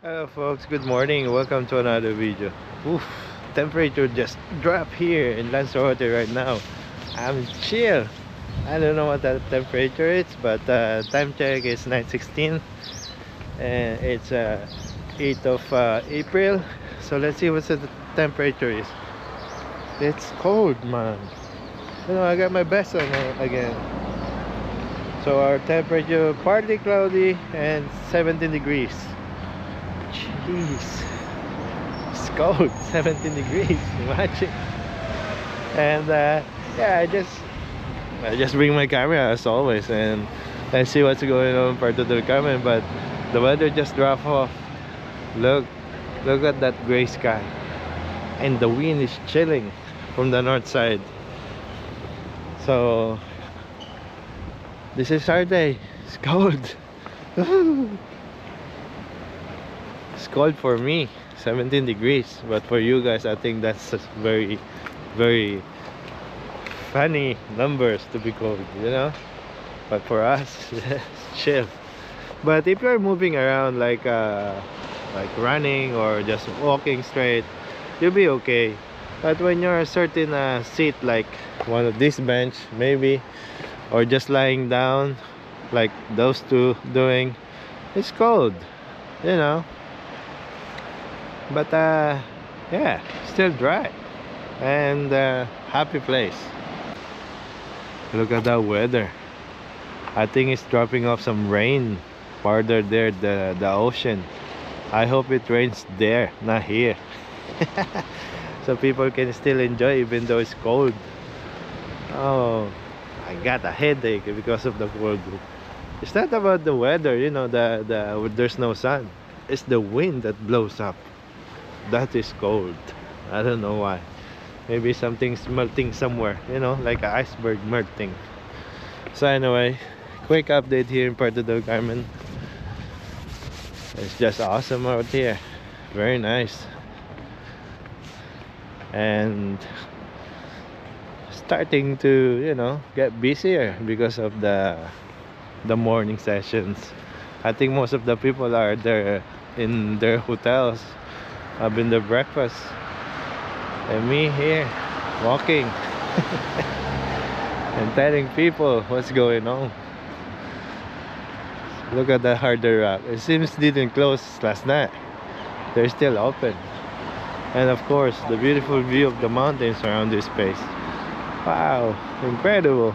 Hello folks, good morning. Welcome to another video. Oof, temperature just dropped here in Lanzarote right now. I'm chill. I don't know what that temperature is, but time check is 9:16 and it's 8th of April. So let's see what the temperature is. It's cold, man. I got my vest on again. So our temperature partly cloudy and 17 degrees. Jeez, it's cold. 17 degrees. Imagine. And yeah, I just bring my camera as always, and I see what's going on in Puerto del Carmen. But the weather just dropped off. Look, look at that gray sky, and the wind is chilling from the north side. So this is our day. It's cold. It's cold for me, 17 degrees, but for you guys I think that's very funny numbers to be cold. But for us it's chill. But if you're moving around like running or just walking straight, you'll be okay. But when you're a certain seat, like one of this bench maybe, or just lying down like those two doing, it's cold, you know but yeah, still dry and happy place. Look at that weather. I think it's dropping off some rain farther there, the ocean. I hope it rains there, not here. So people can still enjoy even though it's cold. Oh, I got a headache because of the cold. It's not about the weather, there's no sun. It's the wind that blows up. That is cold. I don't know why. Maybe something's melting somewhere, like an iceberg melting. So anyway, quick update here in Puerto del Carmen. It's just awesome out here. Very nice. And starting to, get busier because of the morning sessions. I think most of the people are there in their hotels, having their breakfast, and me here walking and telling people what's going on. Look at the Harder Rock. It seems didn't close last night. They're still open. And of course the beautiful view of the mountains around this place. Wow, incredible.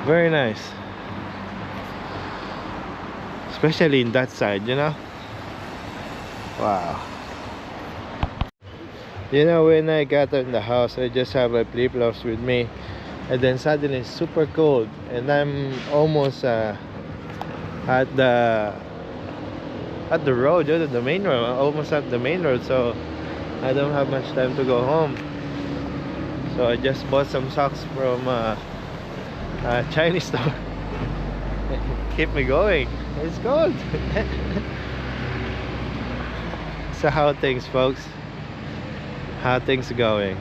Very nice, especially in that side. Wow. When I got in the house, I just have my flip-flops with me, and then suddenly it's super cold, and I'm almost at the road, the main road, almost at the main road, so I don't have much time to go home. So I just bought some socks from a Chinese store. Keep me going. It's cold. So how things, folks? How things going?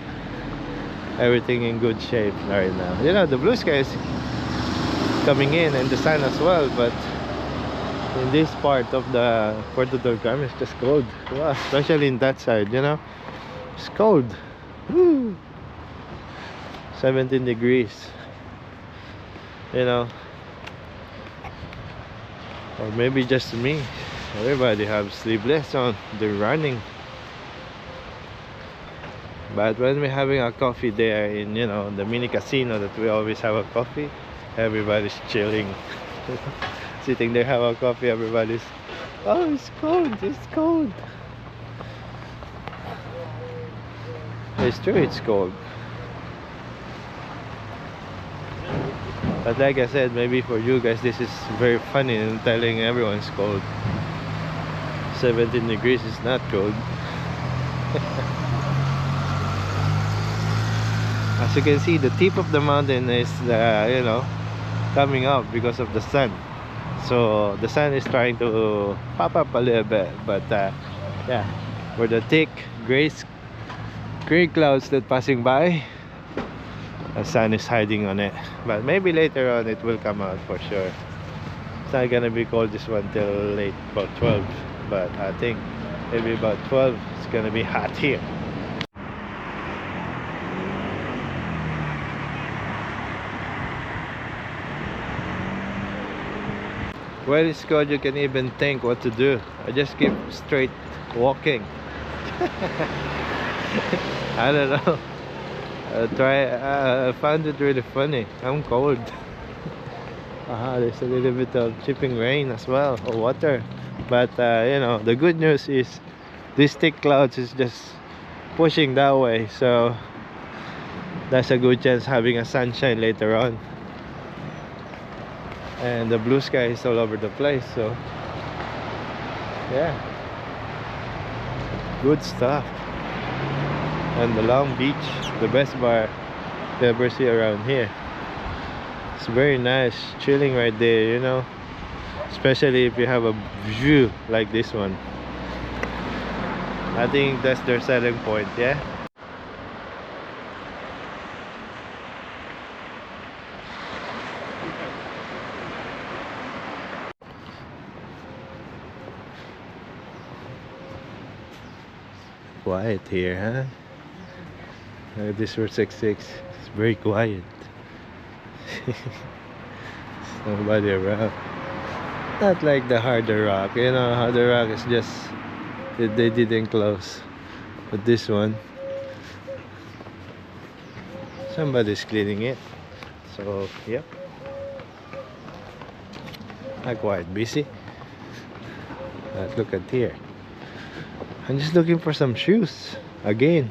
Everything in good shape right now. The blue sky is coming in and the sun as well, but in this part of the Puerto del Carmen it's just cold. Wow, especially in that side, it's cold. Woo. 17 degrees. Or maybe just me. Everybody have sleeveless on. They're running. But when we're having a coffee there in the mini casino that we always have a coffee, everybody's chilling. Sitting there, have a coffee, everybody's, oh, it's cold, it's cold. It's true, it's cold. But like I said, maybe for you guys this is very funny and telling everyone it's cold. 17 degrees is not cold. As you can see, the tip of the mountain is coming up because of the sun. So the sun is trying to pop up a little bit, but yeah, for the thick gray clouds that passing by, the sun is hiding on it. But maybe later on it will come out for sure. It's not gonna be cold this one till late, about 12. but I think maybe about 12 it's gonna be hot here. When it's cold, you can even think what to do. I just keep straight walking. I don't know. I found it really funny. I'm cold. There's a little bit of chipping rain as well, or water. But you know, the good news is these thick clouds is just pushing that way, so that's a good chance having a sunshine later on. And the blue sky is all over the place, so yeah, good stuff. And the Long Beach, the best bar you ever see around here. It's very nice, chilling right there, you know, especially if you have a view like this one. I think that's their selling point, yeah. Quiet here, huh? This Route 66, it's very quiet. Nobody around. Not like the Harder Rock, you know. Harder Rock is just they didn't close, but this one somebody's cleaning it, so yep, not quite busy. But look at here, I'm just looking for some shoes again,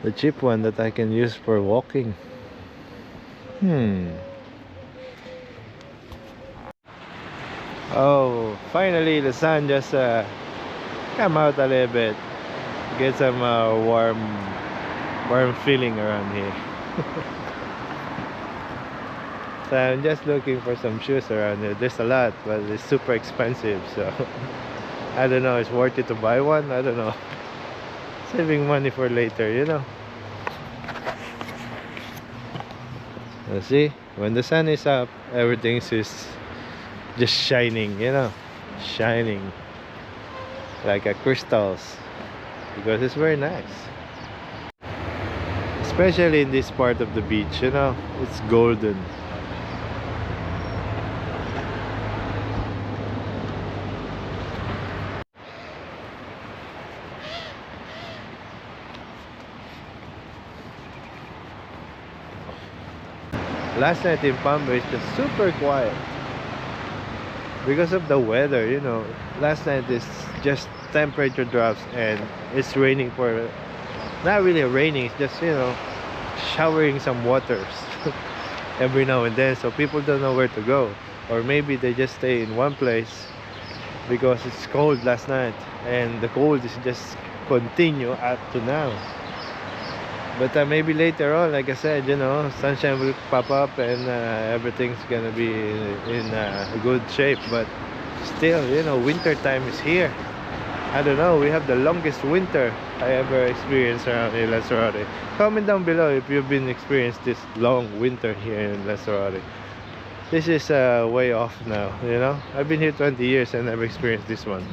the cheap one that I can use for walking. Oh, finally the sun just come out a little bit, get some warm feeling around here. So I'm just looking for some shoes around here. There's a lot, but it's super expensive, so I don't know, it's worth it to buy one. I don't know, saving money for later, you know. Let's see, when the sun is up, everything is just shining, you know, shining like a crystals, because it's very nice, especially in this part of the beach, you know, it's golden. Last night in Palm Bay it's just super quiet because of the weather, you know. Last night is just temperature drops and it's raining for, not really raining, it's just, you know, showering some waters every now and then, so people don't know where to go, or maybe they just stay in one place because it's cold last night and the cold is just continue up to now. But maybe later on, like I said, you know, sunshine will pop up and everything's gonna be in good shape. But still, you know, winter time is here. I don't know, we have the longest winter I ever experienced around in Lanzarote. Comment down below if you've been experienced this long winter here in Lanzarote. This is way off now, you know. I've been here 20 years and never experienced this one.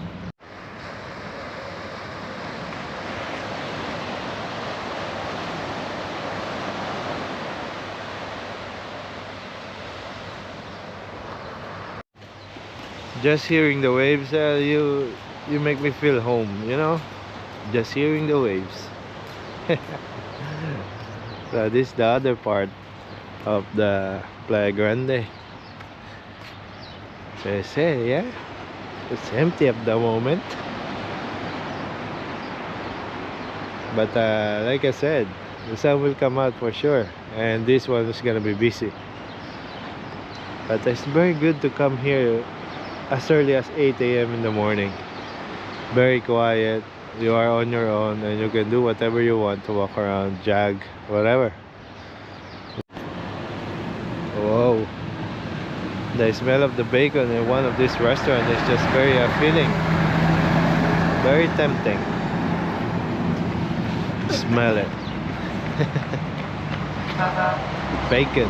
Just hearing the waves, you make me feel home, you know, just hearing the waves. So this is the other part of the Playa Grande. So I say, yeah, it's empty at the moment, but like I said, the sun will come out for sure, and this one is gonna be busy. But it's very good to come here as early as 8 a.m. in the morning. Very quiet, you are on your own and you can do whatever you want to walk around, jog, whatever. Whoa, the smell of the bacon in one of these restaurants is just very appealing, very tempting. Smell it. Bacon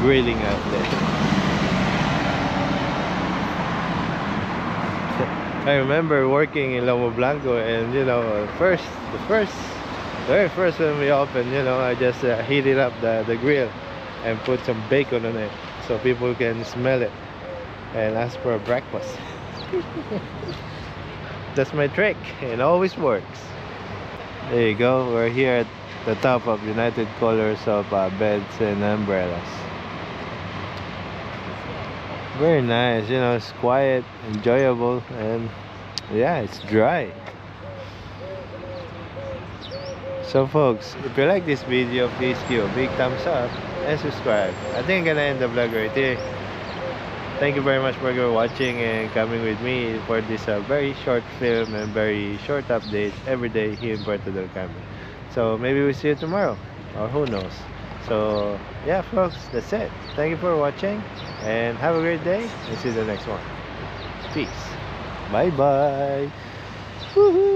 grilling out there. I remember working in Lomo Blanco, and you know, very first when we opened, you know, I just heated up the grill and put some bacon on it so people can smell it and ask for a breakfast. That's my trick, it always works. There you go, we're here at the top of United Colors of beds and umbrellas. Very nice, you know, it's quiet, enjoyable, and yeah, it's dry. So folks, if you like this video, please give a big thumbs up and subscribe. I think I'm gonna end the vlog right here. Thank you very much for watching and coming with me for this very short film and very short update every day here in Puerto del Carmen. So maybe we'll see you tomorrow, or who knows. So yeah folks, that's it. Thank you for watching and have a great day, and see you in the next one. Peace. Bye bye. Woohoo.